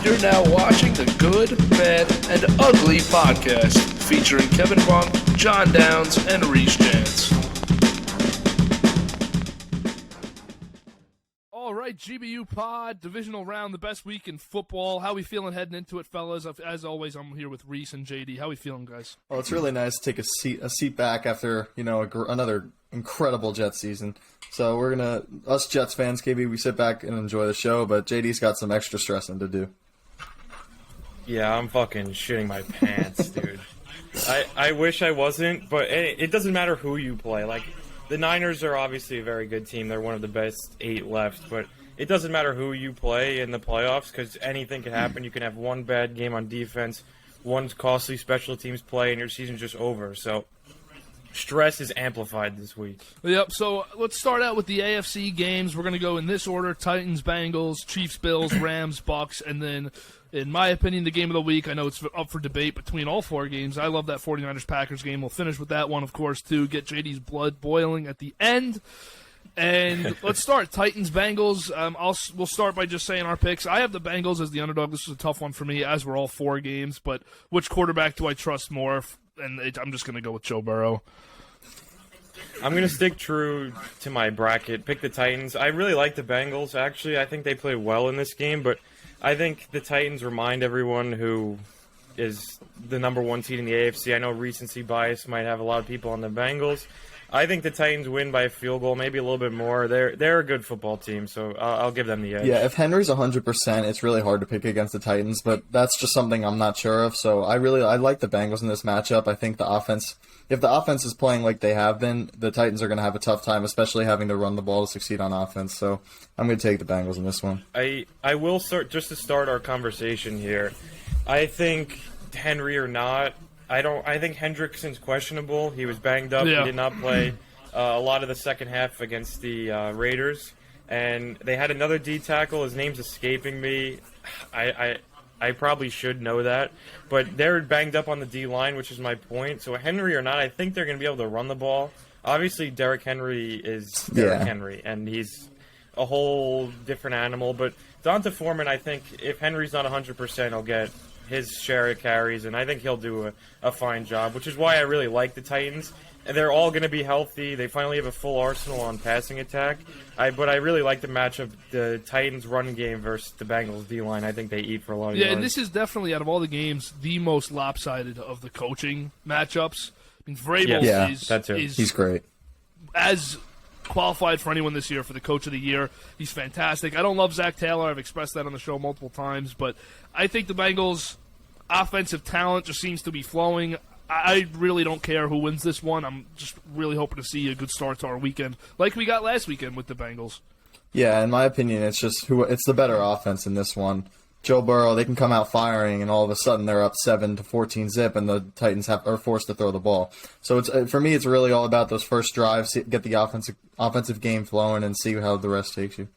You're now watching the Good, Bad, and Ugly podcast featuring Kevin Bunk, John Downs, and Reese Jantz. All right, GBU Pod, Divisional Round, the best week in football. How we feeling heading into it, fellas? As always, I'm here with Reese and JD. How we feeling, guys? Well, it's really nice to take a seat back after, another incredible Jets season. So we're going to, us Jets fans, KB, we sit back and enjoy the show, but JD's got some extra stressing to do. Yeah, I'm fucking shitting my pants, dude. I wish I wasn't, but it doesn't matter who you play. Like, the Niners are obviously a very good team. They're one of the best 8 left, but it doesn't matter who you play in the playoffs because anything can happen. You can have one bad game on defense, one costly special teams play, and your season's just over. So stress is amplified this week. Yep, so let's start out with the AFC games. We're going to go in this order: Titans, Bengals, Chiefs, Bills, Rams, Bucs, and then, in my opinion, the game of the week. I know it's up for debate between all 4 games. I love that 49ers-Packers game. We'll finish with that one, of course, too. Get JD's blood boiling at the end. And let's start. Titans, Bengals. We'll start by just saying our picks. I have the Bengals as the underdog. This is a tough one for me, as we're all 4 games. But which quarterback do I trust more? And I'm just going to go with Joe Burrow. I'm going to stick true to my bracket, pick the Titans. I really like the Bengals, actually. I think they played well in this game, but I think the Titans remind everyone who is the number 1 seed in the AFC. I know recency bias might have a lot of people on the Bengals. I think the Titans win by a field goal, maybe a little bit more. They're a good football team, so I'll give them the edge. Yeah, if Henry's 100%, it's really hard to pick against the Titans, but that's just something I'm not sure of. So I like the Bengals in this matchup. I think if the offense is playing like they have been, the Titans are going to have a tough time, especially having to run the ball to succeed on offense. So I'm going to take the Bengals in this one. I will start, just to start our conversation here. I think Henry or not, I think Hendrickson's questionable. He was banged up. Yeah. He did not play a lot of the second half against the Raiders. And they had another D tackle. His name's escaping me. I probably should know that. But they're banged up on the D-line, which is my point. So Henry or not, I think they're going to be able to run the ball. Obviously, Derrick Henry is Derrick Henry, and he's a whole different animal. But Donta Foreman, I think, if Henry's not 100%, he'll get his share of carries, and I think he'll do a fine job, which is why I really like the Titans. And they're all going to be healthy. They finally have a full arsenal on passing attack. But I really like the matchup, the Titans' run game versus the Bengals' D-line. I think they eat for a lot of yards. Yeah, and this is definitely, out of all the games, the most lopsided of the coaching matchups. I mean, Vrabel is he's great. As qualified for anyone this year for the coach of the year. He's fantastic. I don't love Zach Taylor. I've expressed that on the show multiple times, but I think the Bengals' offensive talent just seems to be flowing. I really don't care who wins this one. I'm just really hoping to see a good start to our weekend, like we got last weekend with the Bengals. Yeah, in my opinion, it's the better offense in this one. Joe Burrow, they can come out firing, and all of a sudden they're up 7-14 zip, and the Titans are forced to throw the ball. So for me, it's really all about those first drives, get the offensive game flowing, and see how the rest takes you.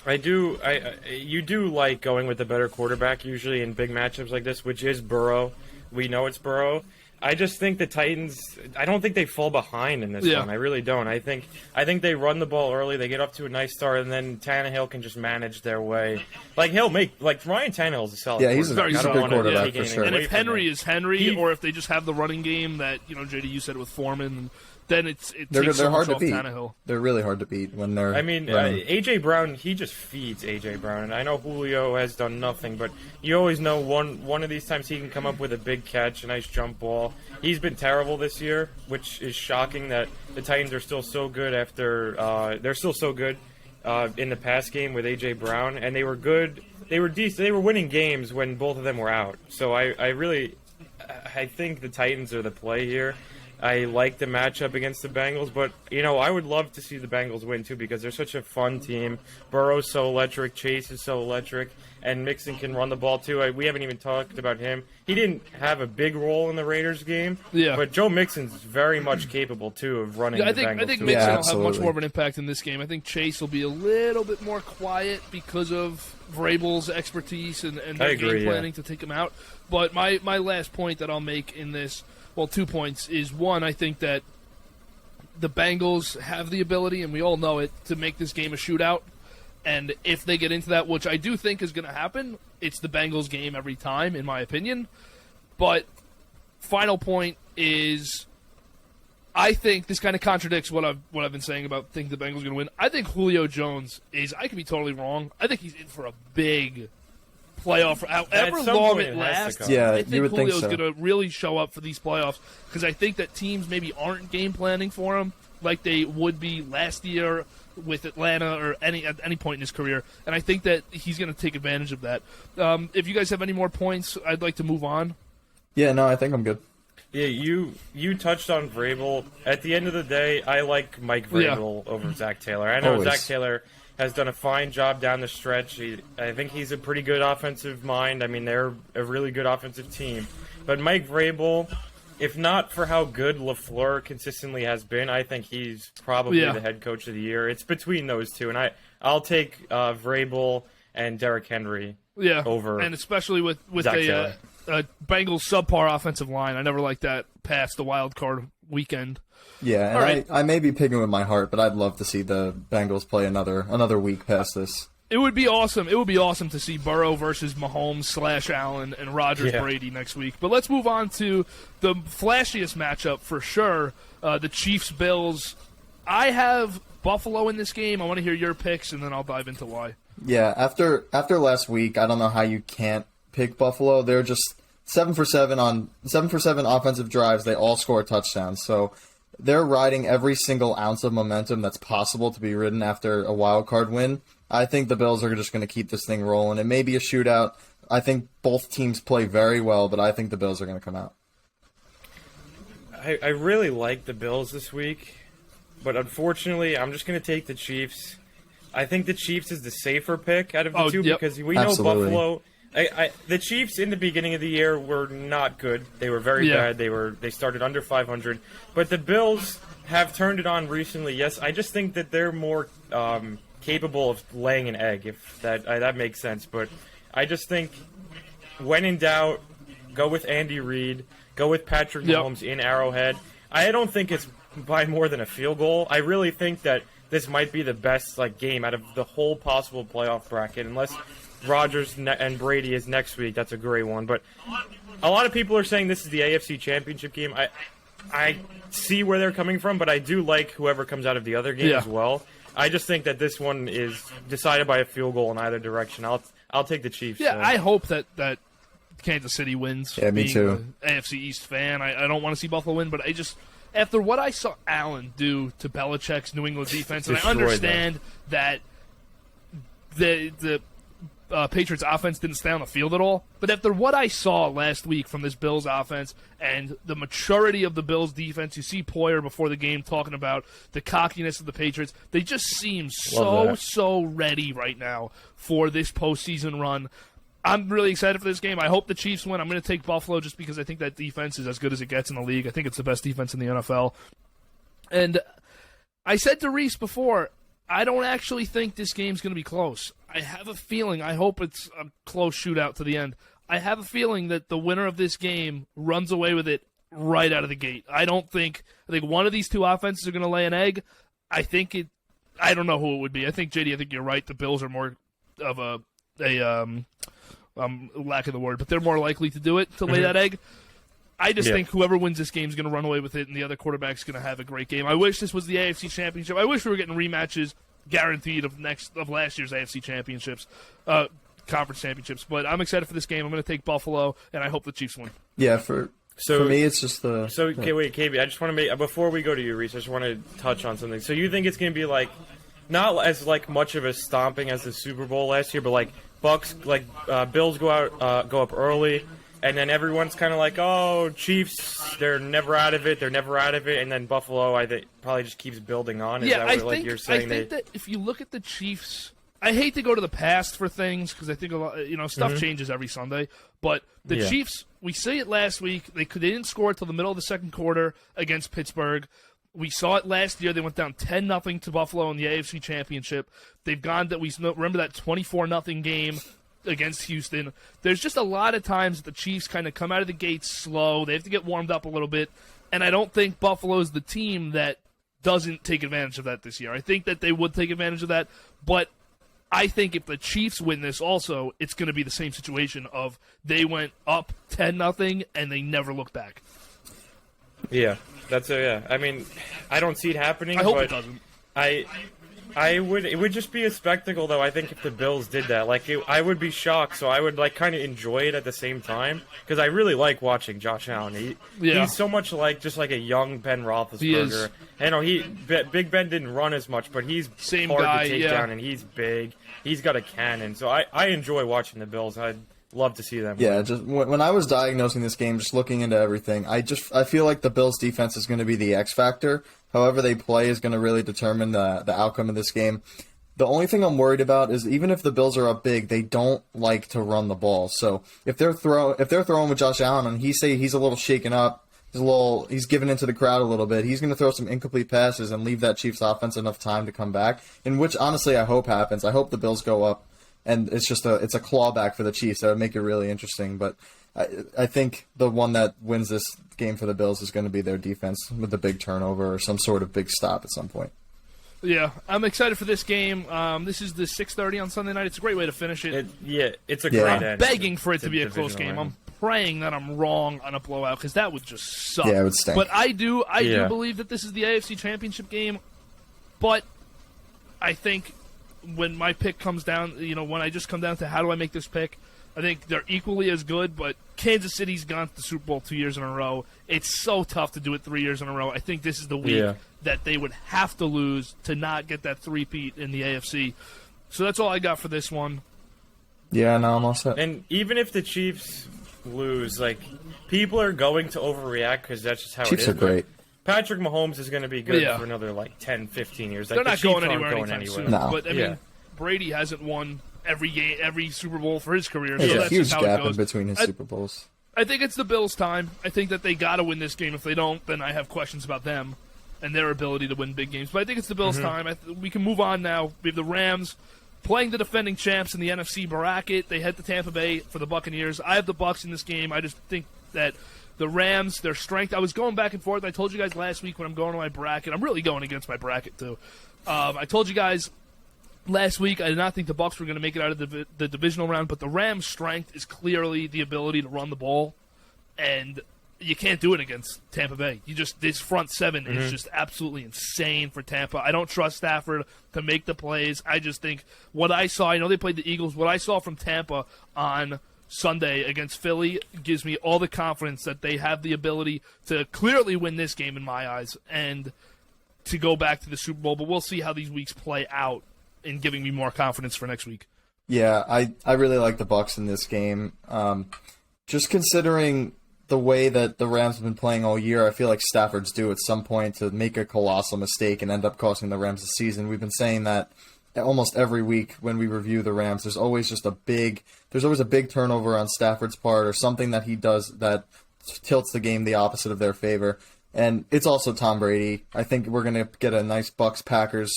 You do like going with the better quarterback usually in big matchups like this, which is Burrow. We know it's Burrow. I just think the Titans, I don't think they fall behind in this one. I really don't. I think they run the ball early, they get up to a nice start, and then Tannehill can just manage their way. Like, Ryan Tannehill's a solid he's a good quarterback for sure. And if Henry is Henry, or if they just have the running game that, JD, you said with Foreman, then they're hard to beat. Tannehill. They're really hard to beat when they're. I mean, A.J. Brown, he just feeds A.J. Brown, and I know Julio has done nothing, but you always know one of these times he can come up with a big catch, a nice jump ball. He's been terrible this year, which is shocking that the Titans are still so good after they're still so good in the pass game with A.J. Brown, and they were good. They were decent. They were winning games when both of them were out. So I think the Titans are the play here. I like the matchup against the Bengals, but, I would love to see the Bengals win, too, because they're such a fun team. Burrow's so electric, Chase is so electric, and Mixon can run the ball, too. We haven't even talked about him. He didn't have a big role in the Raiders game, but Joe Mixon's very much capable, too, of running the Bengals. I think Mixon will have much more of an impact in this game. I think Chase will be a little bit more quiet because of Vrabel's expertise and their game planning to take him out. But my last point that I'll make in this, 2 points, is one, I think that the Bengals have the ability, and we all know it, to make this game a shootout. And if they get into that, which I do think is going to happen, it's the Bengals game every time, in my opinion. But final point is, I think this kind of contradicts what I've been saying about thinking the Bengals are going to win. I think Julio Jones is, I could be totally wrong, I think he's in for a big playoff. However long it lasts, yeah, I think Julio's so. going to really show up for these playoffs because I think that teams maybe aren't game planning for him like they would be last year with Atlanta or at any point in his career. And I think that he's going to take advantage of that. If you guys have any more points, I'd like to move on. Yeah, no, I think I'm good. Yeah, you touched on Vrabel. At the end of the day, I like Mike Vrabel over Zach Taylor. I know Always. Zach Taylor has done a fine job down the stretch. I think he's a pretty good offensive mind. I mean, they're a really good offensive team. But Mike Vrabel, if not for how good LaFleur consistently has been, I think he's probably the head coach of the year. It's between those two, and I'll take Vrabel and Derrick Henry over. And especially with Zach a Bengals subpar offensive line. I never liked that past the wild card weekend. Yeah, and right. I may be picking with my heart, but I'd love to see the Bengals play another week past this. It would be awesome. It would be awesome to see Burrow versus Mahomes / Allen and Rodgers Brady next week. But let's move on to the flashiest matchup for sure, the Chiefs-Bills. I have Buffalo in this game. I want to hear your picks, and then I'll dive into why. Yeah, after last week, I don't know how you can't pick Buffalo. They're just 7 for 7 offensive drives. They all score touchdowns. So they're riding every single ounce of momentum that's possible to be ridden after a wild card win. I think the Bills are just going to keep this thing rolling. It may be a shootout. I think both teams play very well, but I think the Bills are going to come out. I really like the Bills this week, but unfortunately, I'm just going to take the Chiefs. I think the Chiefs is the safer pick out of the two because we know Buffalo. The Chiefs in the beginning of the year were not good. They were very bad. They started under 500, but the Bills have turned it on recently. Yes, I just think that they're more capable of laying an egg, if that makes sense. But I just think when in doubt, go with Andy Reid, go with Patrick Mahomes in Arrowhead. I don't think it's by more than a field goal. I really think that this might be the best game out of the whole possible playoff bracket, unless Rodgers and Brady is next week. That's a great one. But a lot of people are saying this is the AFC Championship game. I see where they're coming from, but I do like whoever comes out of the other game as well. I just think that this one is decided by a field goal in either direction. I'll take the Chiefs. Yeah, I hope that Kansas City wins. Yeah, me too. An AFC East fan. I don't want to see Buffalo win, but I just, after what I saw Allen do to Belichick's New England defense, and I understand that the Patriots offense didn't stay on the field at all, but after what I saw last week from this Bills offense and the maturity of the Bills defense, you see Poyer before the game talking about the cockiness of the Patriots. They just seem so ready right now for this postseason run. I'm really excited for this game. I hope the Chiefs win. I'm going to take Buffalo just because I think that defense is as good as it gets in the league. I think it's the best defense in the NFL. And I said to Reese before, I don't actually think this game's going to be close. I have a feeling, I hope it's a close shootout to the end. I have a feeling that the winner of this game runs away with it right out of the gate. I think one of these two offenses are going to lay an egg. I don't know who it would be. I think, JD, I think you're right. The Bills are more of a lack of the word, but they're more likely to do it, to lay that egg. I just think whoever wins this game is going to run away with it, and the other quarterback's going to have a great game. I wish this was the AFC Championship. I wish we were getting rematches guaranteed of last year's AFC Championships, conference championships. But I'm excited for this game. I'm going to take Buffalo, and I hope the Chiefs win. Yeah, for me, it's just the. So, okay, wait, KB, I just want to make before we go to your research, I just want to touch on something. So, you think it's going to be not as much of a stomping as the Super Bowl last year, but Bucs, Bills go up early. And then everyone's kind of oh, Chiefs, they're never out of it. And then Buffalo, I think, probably just keeps building on. Is that what you're saying? I think that if you look at the Chiefs, I hate to go to the past for things because I think a lot, stuff changes every Sunday. But the Chiefs, we see it last week. They didn't score until the middle of the second quarter against Pittsburgh. We saw it last year. They went down 10-0 to Buffalo in the AFC Championship. They've gone that we remember that 24-0 game against Houston. There's just a lot of times that the Chiefs kind of come out of the gates slow. They have to get warmed up a little bit. And I don't think Buffalo's the team that doesn't take advantage of that this year. I think that they would take advantage of that. But I think if the Chiefs win this also, it's going to be the same situation of they went up 10-0 and they never looked back. Yeah, I mean, I don't see it happening. I hope but it doesn't. It would just be a spectacle, though. I think if the Bills did that, I would be shocked. So I would kind of enjoy it at the same time because I really like watching Josh Allen. He's so much just like a young Ben Roethlisberger. He is. I know Big Ben didn't run as much, but he's Same hard guy, to take down, and he's big. He's got a cannon. So I enjoy watching the Bills. I'd love to see them. Yeah, just when I was diagnosing this game, just looking into everything, I feel like the Bills' defense is going to be the X factor. However they play is going to really determine the outcome of this game. The only thing I'm worried about is even if the Bills are up big, they don't like to run the ball. So if they're throwing with Josh Allen and he's a little shaken up, he's giving into the crowd a little bit, he's going to throw some incomplete passes and leave that Chiefs offense enough time to come back. In which honestly I hope happens. I hope the Bills go up and it's a clawback for the Chiefs. That would make it really interesting. But I think the one that wins this game for the Bills is going to be their defense with a big turnover or some sort of big stop at some point. Yeah, I'm excited for this game. This is the 6:30 on Sunday night. It's a great way to finish it. It's a great end. I'm begging for it to be a close game. I'm praying that I'm wrong on a blowout because that would just suck. Yeah, it would stink. But I do believe that this is the AFC Championship game. But I think when my pick comes down, when I just come down to how do I make this pick, I think they're equally as good, but Kansas City's gone to the Super Bowl 2 years in a row. It's so tough to do it 3 years in a row. I think this is the week that they would have to lose to not get that three-peat in the AFC. So that's all I got for this one. Yeah, no, I'm all set. And even if the Chiefs lose, people are going to overreact because that's just how Chiefs it is. Chiefs are great. Patrick Mahomes is going to be good for another 10, 15 years. They're not going anywhere going anytime soon. No. But I mean, Brady hasn't won every Super Bowl for his career. There's so a that's huge just how gap it goes. in between his Super Bowls. I think it's the Bills' time. I think that they got to win this game. If they don't, then I have questions about them and their ability to win big games. But I think it's the Bills' time. We can move on now. We have the Rams playing the defending champs in the NFC bracket. They head to Tampa Bay for the Buccaneers. I have the Bucs in this game. I just think that the Rams, their strength. I was going back and forth. I told you guys last week when I'm going to my bracket. I'm really going against my bracket, too. I told you guys last week I did not think the Bucs were going to make it out of the divisional round, but the Rams' strength is clearly the ability to run the ball, and you can't do it against Tampa Bay. This front seven is just absolutely insane for Tampa. I don't trust Stafford to make the plays. I just think what I saw, I know they played the Eagles, what I saw from Tampa on Sunday against Philly gives me all the confidence that they have the ability to clearly win this game in my eyes and to go back to the Super Bowl. But we'll see how these weeks play out in giving me more confidence for next week. Yeah, I really like the Bucs in this game. Just considering the way that the Rams have been playing all year, I feel like Stafford's due at some point to make a colossal mistake and end up costing the Rams the season. We've been saying that almost every week when we review the Rams. There's always a big turnover on Stafford's part or something that he does that tilts the game the opposite of their favor. And it's also Tom Brady. I think we're going to get a nice Bucs-Packers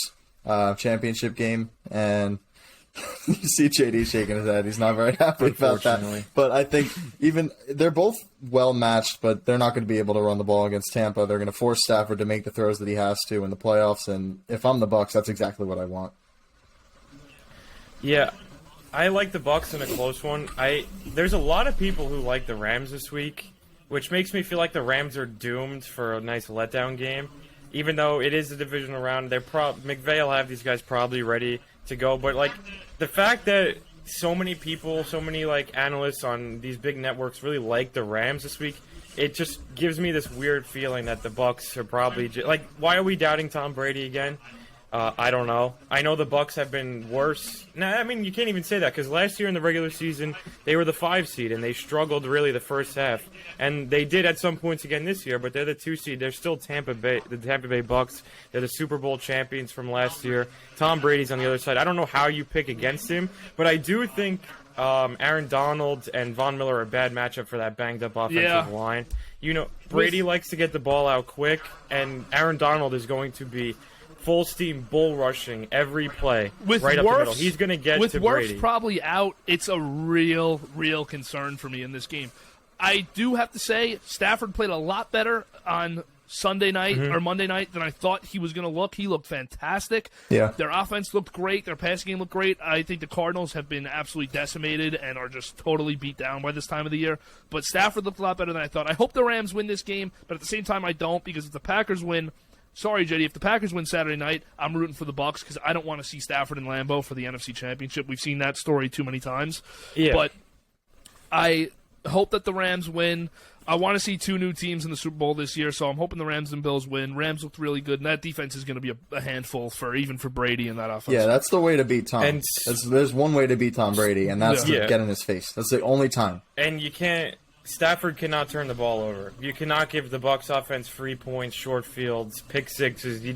championship game, and you see JD shaking his head. He's not very happy about that. But I think even they're both well matched, but they're not going to be able to run the ball against Tampa. They're going to force Stafford to make the throws that he has to in the playoffs. And if I'm the Bucs, that's exactly what I want. Yeah, I like the Bucs in a close one. There's a lot of people who like the Rams this week, which makes me feel like the Rams are doomed for a nice letdown game. Even though it is the divisional round, McVay will have these guys probably ready to go. But the fact that so many people, so many analysts on these big networks really like the Rams this week, it just gives me this weird feeling that the Bucs are probably why are we doubting Tom Brady again? I don't know. I know the Bucs have been worse. Nah, I mean, you can't even say that because last year in the regular season, they were the 5 seed and they struggled really the first half. And they did at some points again this year, but they're the 2 seed. They're still the Tampa Bay Bucs. They're the Super Bowl champions from last year. Tom Brady's on the other side. I don't know how you pick against him, but I do think Aaron Donald and Von Miller are a bad matchup for that banged-up offensive line. Brady likes to get the ball out quick, and Aaron Donald is going to be full steam bull rushing every play right up the middle. He's going to get to Brady. Wirfs probably out, it's a real concern for me in this game. I do have to say Stafford played a lot better on Sunday night or Monday night than I thought he was going to look. He looked fantastic. Yeah. Their offense looked great. Their passing game looked great. I think the Cardinals have been absolutely decimated and are just totally beat down by this time of the year. But Stafford looked a lot better than I thought. I hope the Rams win this game, but at the same time I don't, because if the Packers win, sorry, JD, if the Packers win Saturday night, I'm rooting for the Bucs because I don't want to see Stafford and Lambeau for the NFC Championship. We've seen that story too many times. Yeah. But I hope that the Rams win. I want to see two new teams in the Super Bowl this year, so I'm hoping the Rams and Bills win. Rams looked really good, and that defense is going to be a handful even for Brady and that offense. Yeah, that's the way to beat Tom. And There's one way to beat Tom Brady, and that's Yeah. to get in his face. That's the only time. And you can't. Stafford cannot turn the ball over. You cannot give the Bucs offense free points, short fields, pick sixes. You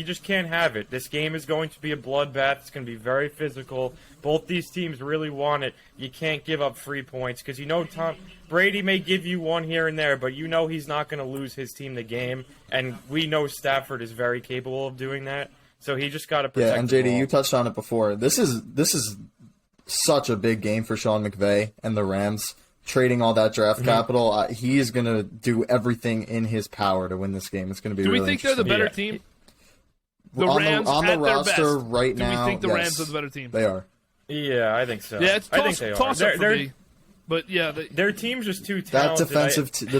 just can't have it. This game is going to be a bloodbath. It's going to be very physical. Both these teams really want it. You can't give up free points because Tom Brady may give you one here and there, but he's not going to lose his team the game. And we know Stafford is very capable of doing that. So he just got to protect. Yeah, and the JD, ball. you touched on it before. This is such a big game for Sean McVay and the Rams. Trading all that draft capital, he is going to do everything in his power to win this game. It's going to be. Do we really think they're the better team? The Rams on the at their roster best. right Do now. we think the yes, Rams are the better team? They are. Yeah, I think so. Yeah, it's I think they are. toss up for me. But yeah, Their team's just too That talented. the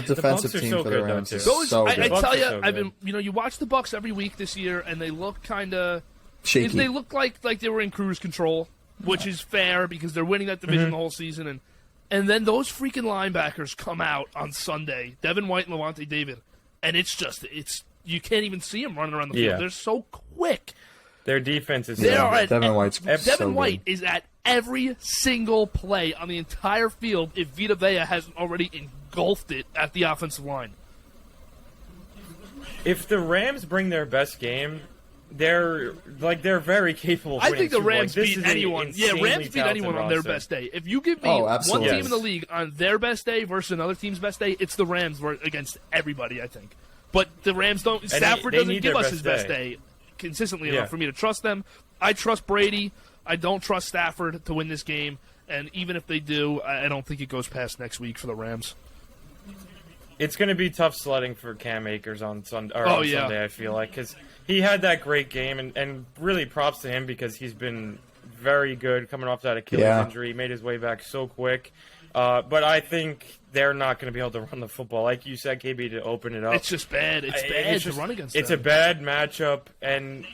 defensive Bucs are team so for the good, though, Rams too. is those, so I good. Bucs tell are you, so I've good. been, you watch the Bucs every week this year, and they look kind of Shaky. They look like they were in cruise control, which is fair because they're winning that division the whole season, and then those freaking linebackers come out on Sunday, Devin White and Levante David, and it's you can't even see them running around the field. Yeah. They're so quick. Their defense is. They so are good. at, Devin White's so Devin White good. is at every single play on the entire field if Vita Vea hasn't already engulfed it at the offensive line. If the Rams bring their best game, they're very capable of I winning think the Super Bowl. Rams This beat is an anyone. Yeah, insanely Rams beat talented anyone on their roster. best day. If you give me Oh, one absolutely. team in the league on their best day versus another team's best day, it's the Rams against everybody, I think. But the Rams don't. Stafford they doesn't need give their us his best best day. day consistently Yeah. enough for me to trust them. I trust Brady. I don't trust Stafford to win this game. And even if they do, I don't think it goes past next week for the Rams. It's going to be tough sledding for Cam Akers on Sunday. I feel like, because he had that great game, and really props to him because he's been very good coming off that Achilles injury. He made his way back so quick. But I think they're not going to be able to run the football, like you said, KB, to open it up. It's just bad. It's bad to run against them. It's a bad matchup, and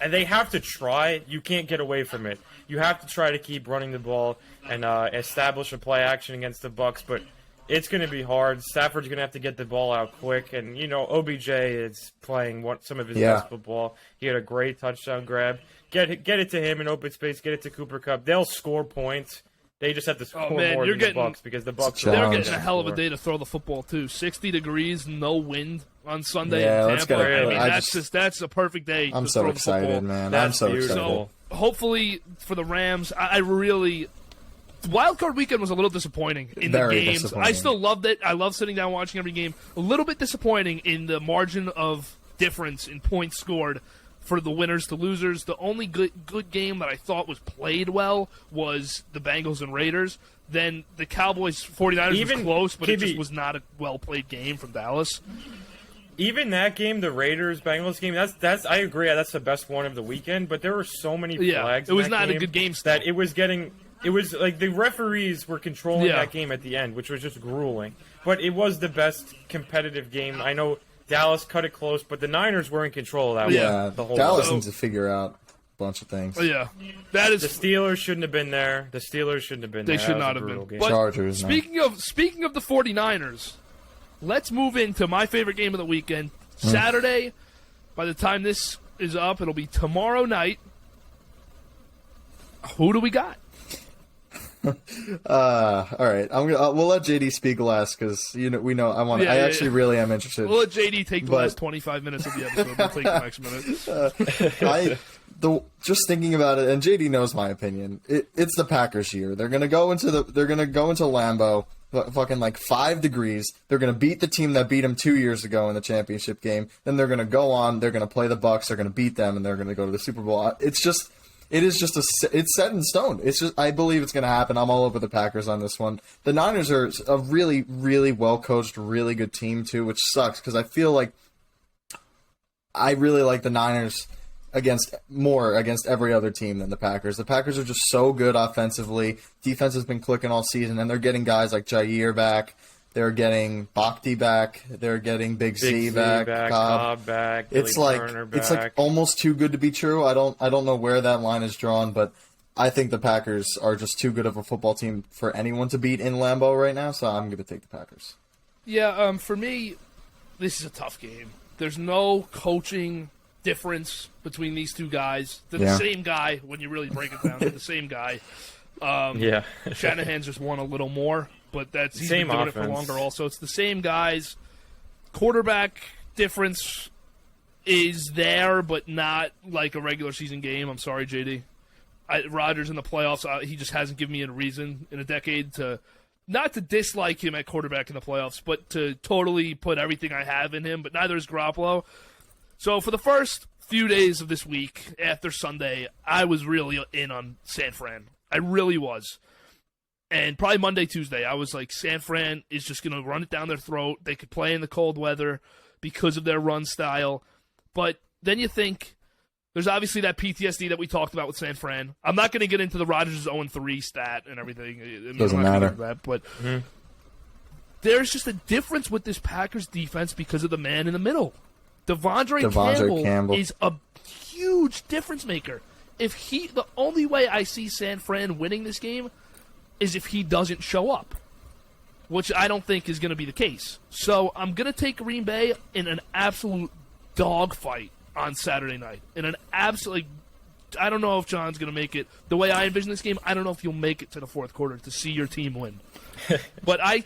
they have to try. You can't get away from it. You have to try to keep running the ball and establish a play action against the Bucs, but it's going to be hard. Stafford's going to have to get the ball out quick, and OBJ is playing some of his best football. He had a great touchdown grab. Get it to him in open space. Get it to Cooper Kupp. They'll score points. They just have to score more than the Bucs because the Bucs they're getting a hell of a day to throw the football too. 60 degrees, no wind on Sunday in Tampa. Let's get it. That's a perfect day. I'm to so throw excited, the football. man. That's I'm so beautiful. excited. So hopefully for the Rams, I really. Wildcard weekend was a little disappointing in the Very games. disappointing. I still loved it. I love sitting down watching every game. A little bit disappointing in the margin of difference in points scored for the winners to losers. The only good game that I thought was played well was the Bengals and Raiders. Then the Cowboys 49ers was close, but it just was not a well-played game from Dallas. Even that game, the Raiders-Bengals game, that's I agree. That's the best one of the weekend. But there were so many flags. It was in that not game a good game. that it was getting. It was like the referees were controlling that game at the end, which was just grueling. But it was the best competitive game. I know Dallas cut it close, but the Niners were in control of that one. The whole Dallas time. needs to figure out a bunch of things. Yeah, that is. The Steelers shouldn't have been there. They should not have been. Game. But Chargers. speaking of the 49ers, let's move into my favorite game of the weekend. Saturday. By the time this is up, it'll be tomorrow night. Who do we got? All right, we'll let JD speak last because we know I want. I actually really am interested. We'll let JD take the last 25 minutes of the episode. We'll take the next minute. Just thinking about it, and JD knows my opinion. It's the Packers year. They're gonna go into Lambeau, fucking like 5 degrees. They're gonna beat the team that beat them 2 years ago in the championship game. Then they're gonna go on. They're gonna play the Bucs. They're gonna beat them, and they're gonna go to the Super Bowl. It's just. It is just it's set in stone. It's just I believe it's going to happen. I'm all over the Packers on this one. The Niners are a really, really well coached, really good team too, which sucks because I feel like I really like the Niners against every other team than the Packers. The Packers are just so good offensively. Defense has been clicking all season, and they're getting guys like Jair back. They're getting Bakhti back. They're getting Big Z back. Cobb back. It's like almost too good to be true. I don't know where that line is drawn, but I think the Packers are just too good of a football team for anyone to beat in Lambeau right now. So I'm going to take the Packers. Yeah, for me, this is a tough game. There's no coaching difference between these two guys. They're the same guy when you really break it down. They're the same guy. Shanahan's just won a little more, but he's been doing it for longer also. It's the same guys. Quarterback difference is there, but not like a regular season game. I'm sorry, JD. Rodgers in the playoffs, he just hasn't given me a reason in a decade to not to dislike him at quarterback in the playoffs, but to totally put everything I have in him, but neither is Garoppolo. So for the first few days of this week after Sunday, I was really in on San Fran. I really was. And probably Monday, Tuesday, I was like, San Fran is just going to run it down their throat. They could play in the cold weather because of their run style. But then you think, there's obviously that PTSD that we talked about with San Fran. I'm not going to get into the Rodgers 0-3 stat and everything. Doesn't matter. But there's just a difference with this Packers defense because of the man in the middle. Devondre Campbell is a huge difference maker. The only way I see San Fran winning this game is if he doesn't show up, which I don't think is going to be the case. So I'm going to take Green Bay in an absolute dogfight on Saturday night. I don't know if John's going to make it. The way I envision this game, I don't know if you'll make it to the fourth quarter to see your team win. But I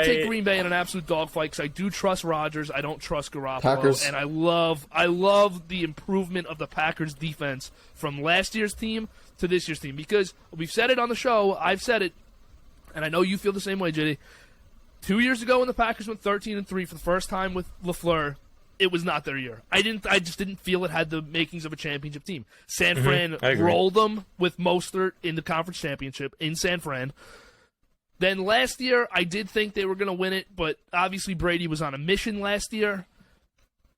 take Green Bay in an absolute dogfight because I do trust Rodgers. I don't trust Garoppolo. And I love the improvement of the Packers defense from last year's team to this year's team. Because we've said it on the show. I've said it. And I know you feel the same way, JD. 2 years ago when the Packers went 13-3 for the first time with LaFleur, it was not their year. I just didn't feel it had the makings of a championship team. San Fran rolled them with Mostert in the conference championship in San Fran. Then last year, I did think they were going to win it, but obviously Brady was on a mission last year.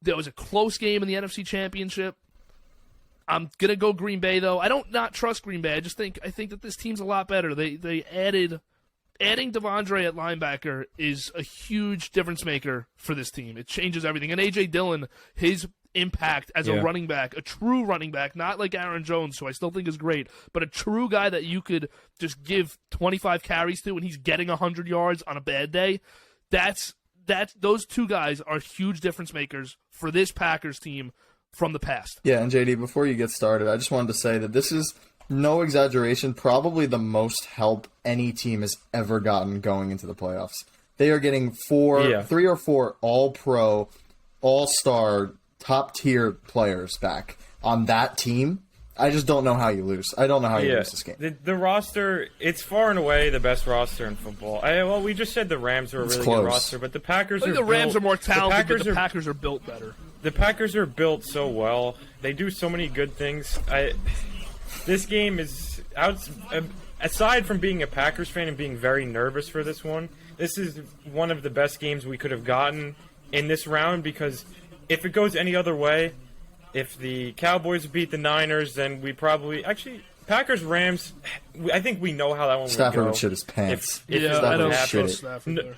There was a close game in the NFC Championship. I'm going to go Green Bay, though. I don't not trust Green Bay. I think that this team's a lot better. They adding Devondre at linebacker is a huge difference maker for this team. It changes everything. And A.J. Dillon, his impact as a running back, a true running back, not like Aaron Jones, who I still think is great, but a true guy that you could just give 25 carries to and he's getting 100 yards on a bad day. Those two guys are huge difference makers for this Packers team from the past. Yeah, and JD, before you get started, I just wanted to say that this is, no exaggeration, probably the most help any team has ever gotten going into the playoffs. They are getting 3 or 4 all-pro, all-star, top-tier players back on that team. I just don't know how you lose. I don't know how you lose this game. The roster, it's far and away the best roster in football. We just said the Rams are a really good roster, but the Packers are the Rams are more talented, but the Packers are built better. The Packers are built so well. They do so many good things. This game is, aside from being a Packers fan and being very nervous for this one, this is one of the best games we could have gotten in this round because if it goes any other way, if the Cowboys beat the Niners, then we probably... Actually, Packers-Rams, I think we know how that one would go. Stafford would shit his pants. I don't trust Stafford there.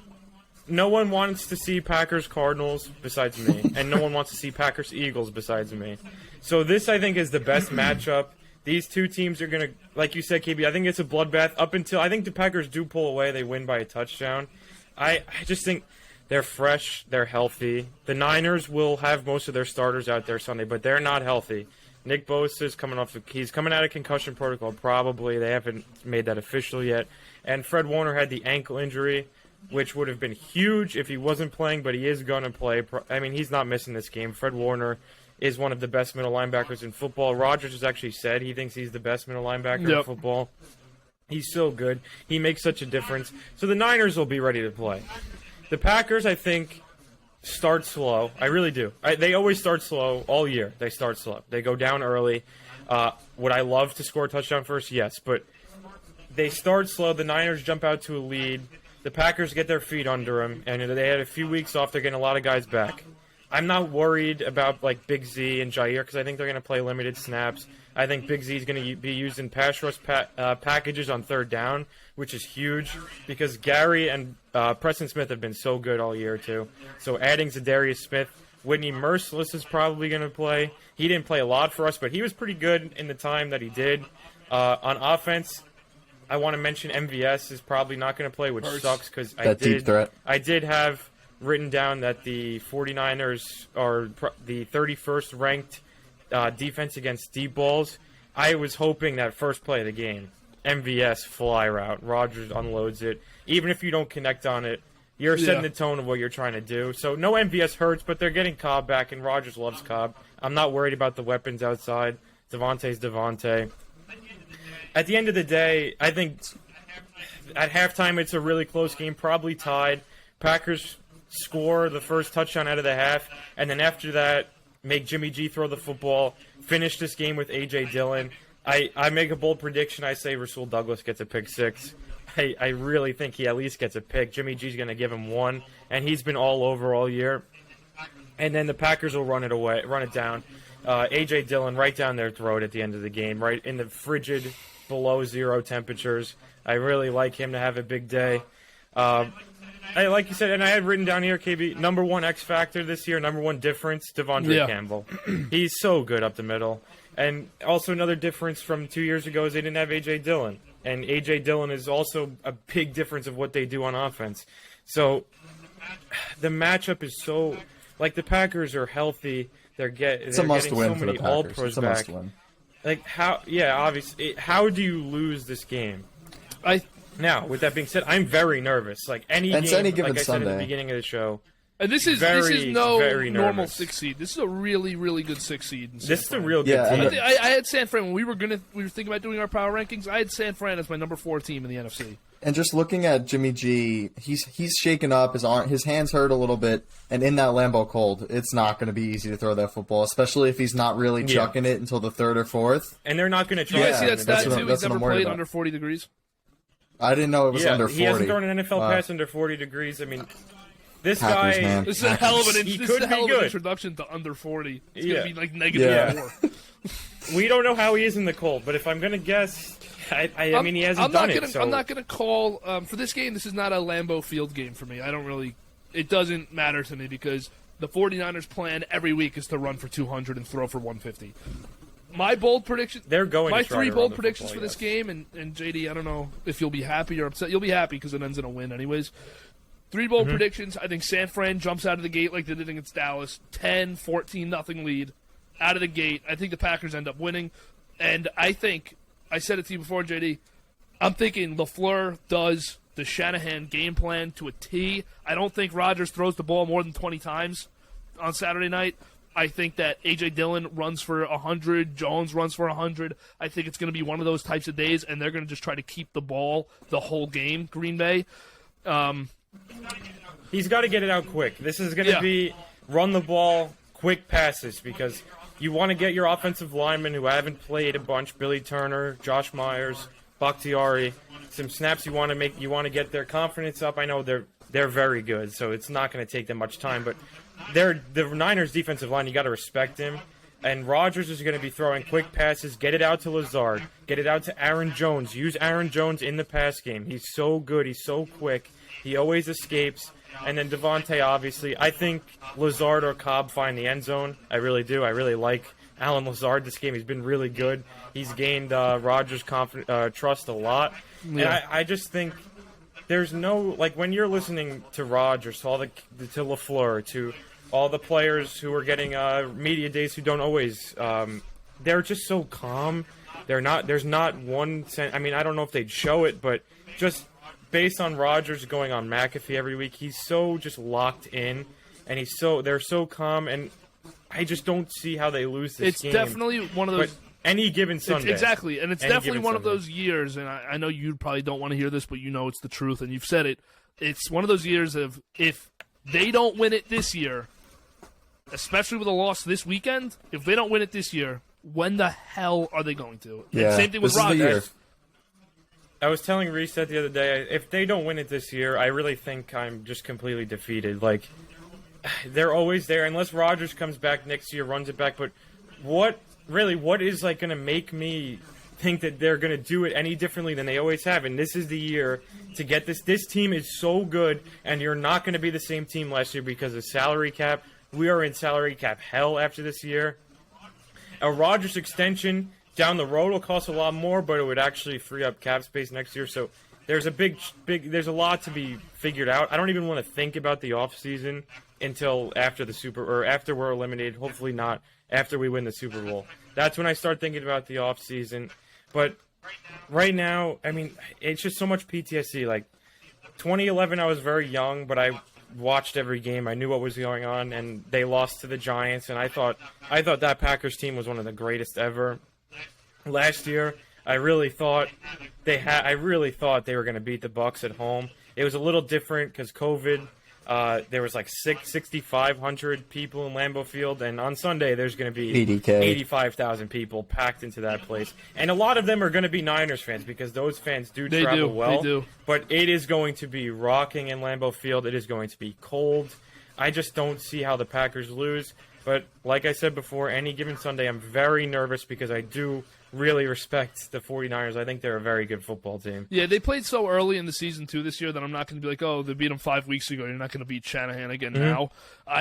No one wants to see Packers-Cardinals besides me, and no one wants to see Packers-Eagles besides me. So this, I think, is the best matchup. These two teams are going to, like you said, KB, I think it's a bloodbath up until... I think the Packers do pull away. They win by a touchdown. I just think... They're fresh. They're healthy. The Niners will have most of their starters out there Sunday, but they're not healthy. Nick Bosa's he's coming out of concussion protocol, probably. They haven't made that official yet. And Fred Warner had the ankle injury, which would have been huge if he wasn't playing, but he is going to play. I mean, he's not missing this game. Fred Warner is one of the best middle linebackers in football. Rodgers has actually said he thinks he's the best middle linebacker in football. He's so good. He makes such a difference. So the Niners will be ready to play. The Packers, I think, start slow. I really do. They always start slow all year. They start slow. They go down early. Would I love to score a touchdown first? Yes, but they start slow. The Niners jump out to a lead. The Packers get their feet under them, and they had a few weeks off. They're getting a lot of guys back. I'm not worried about like Big Z and Jair because I think they're going to play limited snaps. I think Big Z is going to be used in pass rush packages on third down, which is huge because Gary and Preston Smith have been so good all year too. So adding Zadarius Smith, Whitney Merciless is probably going to play. He didn't play a lot for us, but he was pretty good in the time that he did. On offense, I want to mention MVS is probably not going to play, which sucks because I did have written down that the 49ers are the 31st ranked defense against deep balls. I was hoping that first play of the game, MVS fly route, Rodgers unloads it. Even if you don't connect on it, you're setting the tone of what you're trying to do. So no MVS hurts, but they're getting Cobb back, and Rodgers loves Cobb. I'm not worried about the weapons outside. Devontae's Devontae. At the end of the day, I think at halftime it's a really close game, probably tied. Packers score the first touchdown out of the half, and then after that, make Jimmy G throw the football, finish this game with A.J. Dillon. I make a bold prediction. I say Rasul Douglas gets a pick six. I really think he at least gets a pick. Jimmy G's going to give him one, and he's been all over all year. And then the Packers will run it down. A.J. Dillon right down their throat at the end of the game, right in the frigid below zero temperatures. I really like him to have a big day. Like you said, and I had written down here, KB, number one X factor this year, number one difference, Devondre Campbell. He's so good up the middle. And also another difference from 2 years ago is they didn't have A.J. Dillon. And A.J. Dillon is also a big difference of what they do on offense. So the matchup is so, like the Packers are healthy. They're getting so many All-Pros back. Like obviously, how do you lose this game? Now, with that being said, I'm very nervous. Like any game, like I said at the beginning of the show. And this is no normal 6 seed. This is a really, really good 6 seed. This is a real good team. I had San Fran when we were thinking about doing our power rankings. I had San Fran as my number 4 team in the NFC. And just looking at Jimmy G, he's shaken up. His hands hurt a little bit, and in that Lambeau cold, it's not going to be easy to throw that football, especially if he's not really chucking it until the 3rd or 4th. And they're not going to try. You guys see that stat too? He's never played under 40 degrees. I didn't know it was under 40. He hasn't thrown an NFL pass under 40 degrees. I mean, this Packers, guy... Man. This is a hell of an introduction to under 40. It's going to be like -4. We don't know how he is in the cold, but if I'm going to guess... I mean, he hasn't done it, so... I'm not going to call... for this game, this is not a Lambeau Field game for me. I don't really... It doesn't matter to me because the 49ers' plan every week is to run for 200 and throw for 150. My bold prediction. They're going. My 3 bold predictions for this game, and JD, I don't know if you'll be happy or upset. You'll be happy because it ends in a win, anyways. 3 bold predictions. I think San Fran jumps out of the gate like they did against Dallas, 10-14-0 lead out of the gate. I think the Packers end up winning, and I think I said it to you before, JD. I'm thinking LaFleur does the Shanahan game plan to a T. I don't think Rodgers throws the ball more than 20 times on Saturday night. I think that A.J. Dillon runs for 100, Jones runs for 100. I think it's going to be one of those types of days, and they're going to just try to keep the ball the whole game, Green Bay. He's got to get it out quick. This is going to be run the ball, quick passes, because you want to get your offensive linemen who haven't played a bunch, Billy Turner, Josh Myers, Bakhtiari, some snaps you want to make. You want to get their confidence up. I know they're very good, so it's not going to take them much time, but the Niners' defensive line, you got to respect him. And Rodgers is going to be throwing quick passes. Get it out to Lazard. Get it out to Aaron Jones. Use Aaron Jones in the pass game. He's so good. He's so quick. He always escapes. And then Devontae, obviously. I think Lazard or Cobb find the end zone. I really do. I really like Alan Lazard this game. He's been really good. He's gained Rodgers' trust a lot. Yeah. And I just think there's no, like, when you're listening to Rodgers, to LaFleur, to all the players who are getting media days who don't always, they're just so calm. There's not one I mean, I don't know if they'd show it, but just based on Rodgers going on McAfee every week, he's so just locked in, and they're so calm, and I just don't see how they lose this game. It's definitely one of those. But any given Sunday. Exactly, and it's definitely one of those years, and I know you probably don't want to hear this, but you know it's the truth, and you've said it. It's one of those years of if they don't win it this year, especially with a loss this weekend, if they don't win it this year, When the hell are they going to? Yeah, And same thing with this is the year. Rodgers. I was telling Reset the other day, if they don't win it this year, I really think I'm just completely defeated. Like, they're always there, unless Rodgers comes back next year, runs it back. But what is like going to make me think that they're going to do it any differently than they always have? And this is the year to get this. This team is so good, and you're not going to be the same team last year because of salary cap. We are in salary cap hell after this year. A Rodgers extension down the road will cost a lot more, but it would actually free up cap space next year. So there's there's a lot to be figured out. I don't even want to think about the offseason until after after we're eliminated. Hopefully not after we win the Super Bowl. That's when I start thinking about the offseason. But right now, I mean, it's just so much PTSD. Like 2011, I was very young, but I watched every game. I knew what was going on, and they lost to the Giants, and I thought that Packers team was one of the greatest ever. Last year, I really thought they were going to beat the Bucs at home. It was a little different because COVID. There was like 6,500 people in Lambeau Field, and on Sunday there's going to be 85,000 people packed into that place. And a lot of them are going to be Niners fans because those fans travel well. They do. But it is going to be rocking in Lambeau Field. It is going to be cold. I just don't see how the Packers lose. But like I said before, any given Sunday I'm very nervous because I do really respect the 49ers. I think they're a very good football team. Yeah, they played so early in the season, too, this year that I'm not going to be like, oh, they beat them 5 weeks ago. You're not going to beat Shanahan again now.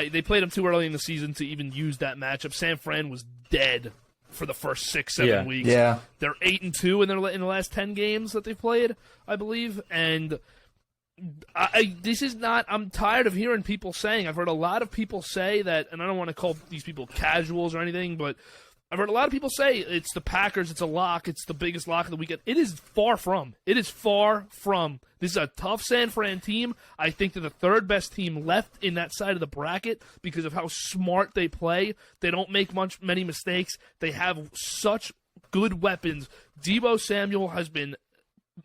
They played them too early in the season to even use that matchup. San Fran was dead for the first 6-7 weeks. Yeah. They're 8-2 in the last 10 games that they've played, I believe. And I'm tired of hearing people saying, I've heard a lot of people say that, and I don't want to call these people casuals or anything, but I've heard a lot of people say it's the Packers, it's a lock, it's the biggest lock of the weekend. It is far from. It is far from. This is a tough San Fran team. I think they're the third best team left in that side of the bracket because of how smart they play. They don't make many mistakes. They have such good weapons. Deebo Samuel has been,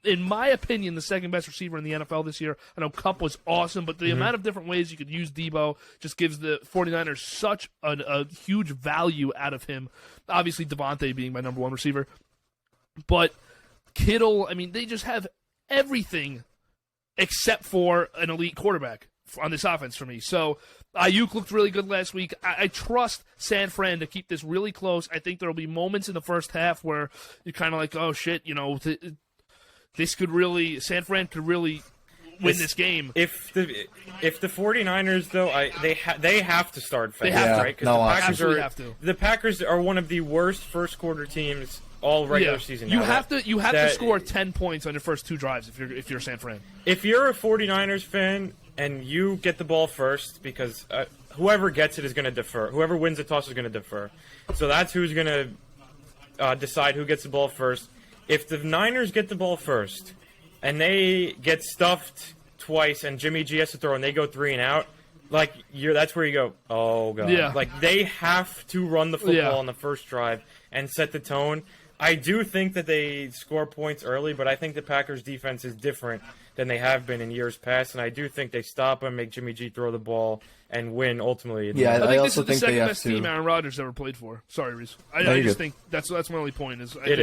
in my opinion, the second best receiver in the NFL this year. I know Kupp was awesome, but the amount of different ways you could use Deebo just gives the 49ers such a huge value out of him. Obviously, Devontae being my number one receiver. But Kittle, I mean, they just have everything except for an elite quarterback on this offense for me. So Ayuk looked really good last week. I trust San Fran to keep this really close. I think there will be moments in the first half where you're kind of like, oh, shit, San Fran could really win this game. If the 49ers, though, they have to start fast, right? Because the Packers are one of the worst first quarter teams all regular season. You have to score 10 points on your first 2 drives if you're San Fran. If you're a 49ers fan and you get the ball first, because whoever gets it is going to defer. Whoever wins the toss is going to defer. So that's who's going to decide who gets the ball first. If the Niners get the ball first and they get stuffed twice and Jimmy G has to throw and they go 3 and out, that's where you go, oh, God. Yeah. Like, they have to run the football on the first drive and set the tone. I do think that they score points early, but I think the Packers' defense is different than they have been in years past, and I do think they stop them, make Jimmy G throw the ball, and win ultimately. Yeah, I also think this is the think second best team Aaron Rodgers ever played for. Sorry, Reese. I just think that's my only point. It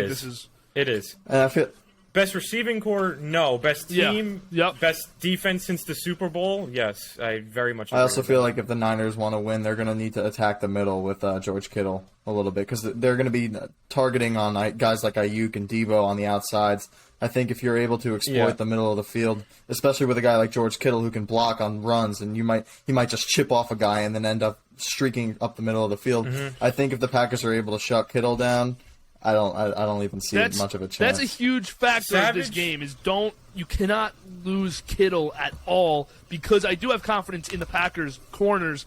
is. And I feel best receiving core, no. Best team, best defense since the Super Bowl, yes. I very much agree. I also feel like if the Niners want to win, they're going to need to attack the middle with George Kittle a little bit because they're going to be targeting on guys like Ayuk and Deebo on the outsides. I think if you're able to exploit the middle of the field, especially with a guy like George Kittle who can block on runs, and he might just chip off a guy and then end up streaking up the middle of the field. I think if the Packers are able to shut Kittle down, I don't even see much of a chance. That's a huge factor of this game. You cannot lose Kittle at all because I do have confidence in the Packers corners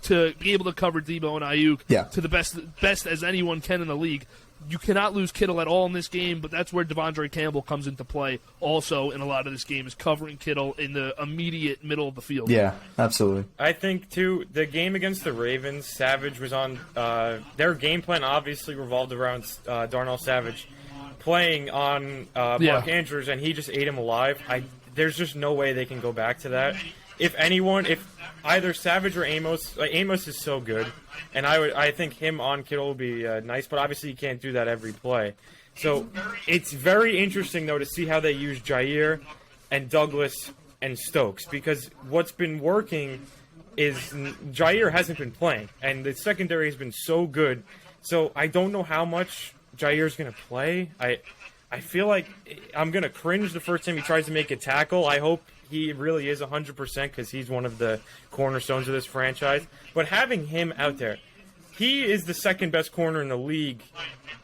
to be able to cover Deebo and Ayuk to the best as anyone can in the league. You cannot lose Kittle at all in this game, but that's where Devondre Campbell comes into play also in a lot of this game, is covering Kittle in the immediate middle of the field. Yeah, absolutely. I think, too, the game against the Ravens, Savage was on their game plan obviously revolved around Darnell Savage playing on Mark Andrews, and he just ate him alive. There's just no way they can go back to that. if anyone, if either Savage or Amos, like Amos is so good, and I think him on Kittle will be nice, but obviously you can't do that every play. So it's very interesting though to see how they use Jair and Douglas and Stokes, because what's been working is Jair hasn't been playing, and the secondary has been so good. So I don't know how much Jair's going to play. I feel like I'm going to cringe the first time he tries to make a tackle. I hope he really is 100% because he's one of the cornerstones of this franchise. But having him out there, he is the second best corner in the league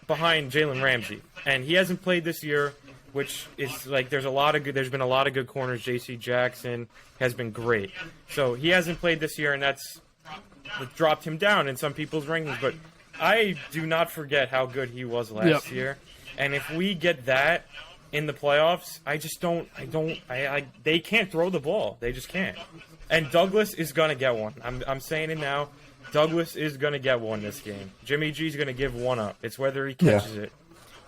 behind Jalen Ramsey, and he hasn't played this year, which is like there's been a lot of good corners. J.C. Jackson has been great. So he hasn't played this year, and that's dropped him down in some people's rankings. But I do not forget how good he was last year. And if we get that in the playoffs, they can't throw the ball. They just can't. And Douglas is going to get one. I'm saying it now. Douglas is going to get one this game. Jimmy G's going to give one up. It's whether he catches it.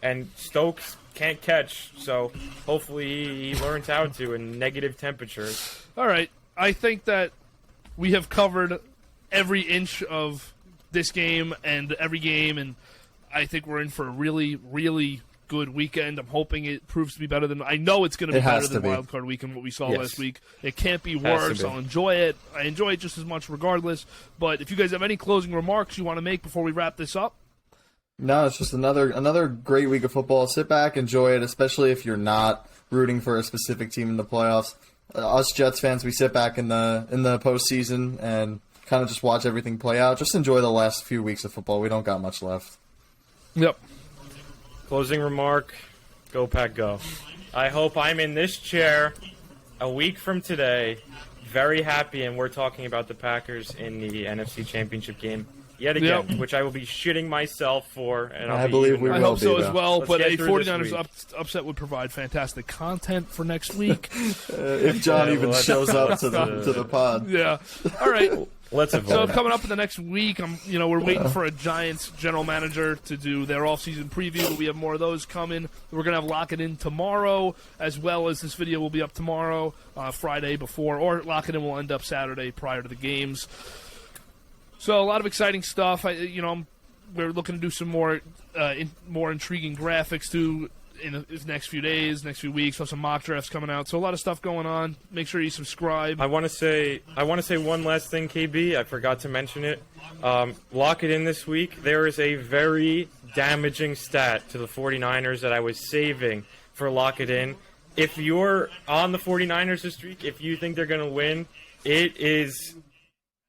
And Stokes can't catch, so hopefully he learns how to in negative temperatures. All right. I think that we have covered every inch of this game and every game, and I think we're in for a really, really good weekend. I'm hoping it proves to be better than... I know it's going to be better than Wild Card Weekend, what we saw last week. It can't be worse. I'll enjoy it. I enjoy it just as much regardless. But if you guys have any closing remarks you want to make before we wrap this up? No, it's just another great week of football. Sit back, enjoy it, especially if you're not rooting for a specific team in the playoffs. Us Jets fans, we sit back in the postseason and kind of just watch everything play out. Just enjoy the last few weeks of football. We don't got much left. Yep. Closing remark, go Pack go. I hope I'm in this chair a week from today, very happy, and we're talking about the Packers in the NFC Championship game yet again, which I will be shitting myself for. And I believe we will. I hope so be, as well, but a 49ers upset would provide fantastic content for next week. If John even shows up to the pod. Yeah. All right. Let's So coming up in the next week, we're waiting for a Giants general manager to do their off-season preview. We have more of those coming. We're going to have Lock It In tomorrow, as well as this video will be up tomorrow, Friday before, or Lock It In will end up Saturday prior to the games. So a lot of exciting stuff. We're looking to do some more intriguing graphics too in the next few days, next few weeks. We'll have some mock drafts coming out. So a lot of stuff going on. Make sure you subscribe. I want to say one last thing, KB. I forgot to mention it. Lock It In this week. There is a very damaging stat to the 49ers that I was saving for Lock It In. If you're on the 49ers this week, if you think they're going to win, it is...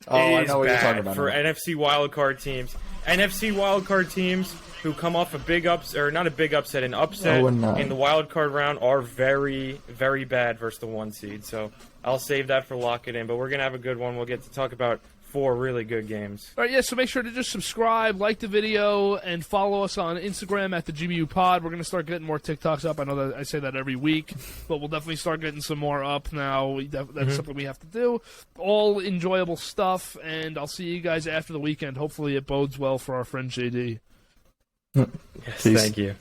I know what you're talking about for now. NFC wildcard teams. NFC wildcard teams who come off a big upset, or not a big upset, an upset in the wildcard round are very, very bad versus the 1 seed. So I'll save that for Lock It In. But we're going to have a good one. We'll get to talk about 4 really good games. All right, so make sure to just subscribe, like the video, and follow us on Instagram at the GBU Pod. We're going to start getting more TikToks up. I know that I say that every week, but we'll definitely start getting some more up now. That's something we have to do. All enjoyable stuff, and I'll see you guys after the weekend. Hopefully it bodes well for our friend JD. Yes, thank you.